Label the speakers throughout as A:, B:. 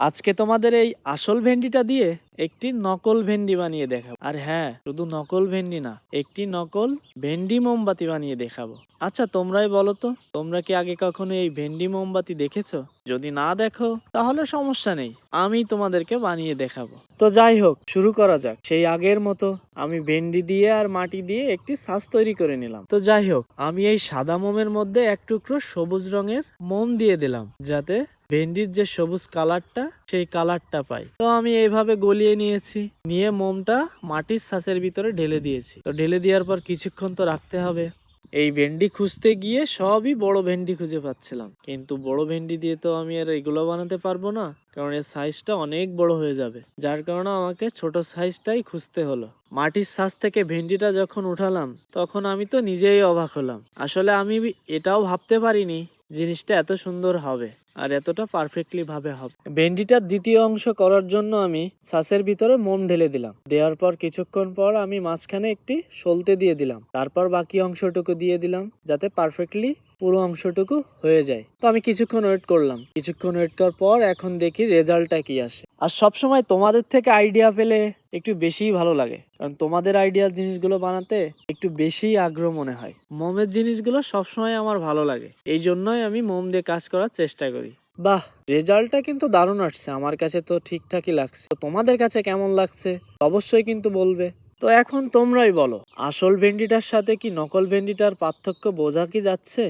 A: আজকে তোমাদের এই আসল ভেন্ডিটা দিয়ে একটি নকল ভেন্ডি বানিয়ে দেখাবো। আর হ্যাঁ, শুধু নকল ভেন্ডি না, একটি নকল ভেন্ডি মোমবাতি বানিয়ে দেখাবো। আচ্ছা তোমরাই বলো তো, তোমরা কি আগে কখনো এই ভেন্ডি মোমবাতি দেখেছো? যদি না দেখো তাহলে সমস্যা নেই, আমি তোমাদেরকে বানিয়ে দেখাবো। তো যাই হোক, শুরু করা যাক। সেই আগের মতো আমি ভেন্ডি দিয়ে আর মাটি দিয়ে একটি ছাঁচ তৈরি করে নিলাম। তো যাই হোক, আমি এই সাদা মোমের মধ্যে এক টুকরো সবুজ রঙের মোম দিয়ে দিলাম, যাতে ভেন্ডির যে সবুজ কালারটা সেই কালারটা পাই। তো আমি এইভাবে গলিয়ে নিয়েছি, নিয়ে মোমটা মাটির ছাঁচের ভিতরে ঢেলে দিয়েছি। তো ঢেলে দেওয়ার পর কিছুক্ষণ তো রাখতে হবে। এই ভেন্ডি খুঁজতে গিয়ে সবই বড় ভেন্ডি খুঁজে পাচ্ছিলাম, কিন্তু বড় ভেন্ডি দিয়ে তো আমি আর এগুলো বানাতে পারবো না, কারণ এর সাইজটা অনেক বড় হয়ে যাবে। যার কারণে আমাকে ছোট সাইজটাই খুঁজতে হলো। মাটির ছাঁচ থেকে ভেন্ডিটা যখন উঠালাম তখন আমি তো নিজেই অবাক হলাম। আসলে আমি এটাও ভাবতে পারিনি জিনিসটা এত সুন্দর হবে আর এতটা পারফেক্টলি ভাবে হবে। ভেন্ডিটার দ্বিতীয় অংশ করার জন্য আমি ছাঁচের ভিতরে মোম ঢেলে দিলাম। দেওয়ার পর কিছুক্ষণ পর আমি মাঝখানে একটি সলতে দিয়ে দিলাম। তারপর বাকি অংশটুকু দিয়ে দিলাম, যাতে পারফেক্টলি পুরো অংশটুকু হয়ে যায়। তো আমি কিছুক্ষণ ওয়েট করলাম। কিছুক্ষণ ওয়েট করার পর এখন দেখি রেজাল্টটা কি আসে। আর সবসময় তোমাদের থেকে আইডিয়া পেলে একটু বেশিই ভালো লাগে, কারণ তোমাদের আইডিয়ার জিনিসগুলো বানাতে একটু বেশি আগ্রহ মনে হয়। মোমের জিনিসগুলো সবসময় আমার ভালো লাগে, এই জন্যই আমি মোম দিয়ে কাজ করার চেষ্টা করি। বাহ, রেজাল্টটা কিন্তু দারুণ আসছে। আমার কাছে তো ঠিকঠাকই লাগছে। তো তোমাদের কাছে কেমন লাগছে অবশ্যই কিন্তু বলবে। তো এখন তোমরাই বলো, আসল ভেন্ডিটার সাথে কি নকল ভেন্ডিটার পার্থক্য বোঝা কি যাচ্ছে?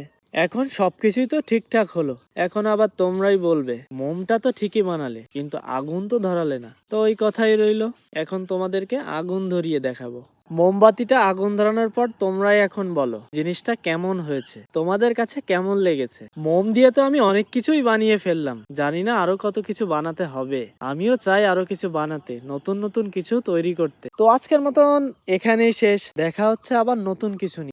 A: এখন সবকিছুই তো ঠিকঠাক হলো, এখন আবার তোমরাই বলবে মোমটা তো ঠিকই বানালে, কিন্তু আগুন তো ধরালে না। তো ওই কথাই রইলো, এখন তোমাদেরকে আগুন ধরিয়ে দেখাবো। মোমবাতিটা আগুন ধরানোর পর তোমরাই এখন বলো জিনিসটা কেমন হয়েছে, তোমাদের কাছে কেমন লেগেছে। মোম দিয়ে তো আমি অনেক কিছুই বানিয়ে ফেললাম, জানি না আরো কত কিছু বানাতে হবে। আমিও চাই আরো কিছু বানাতে, নতুন নতুন কিছু তৈরি করতে। তো আজকের মতন এখানেই শেষ, দেখা হচ্ছে আবার নতুন কিছু নিয়ে।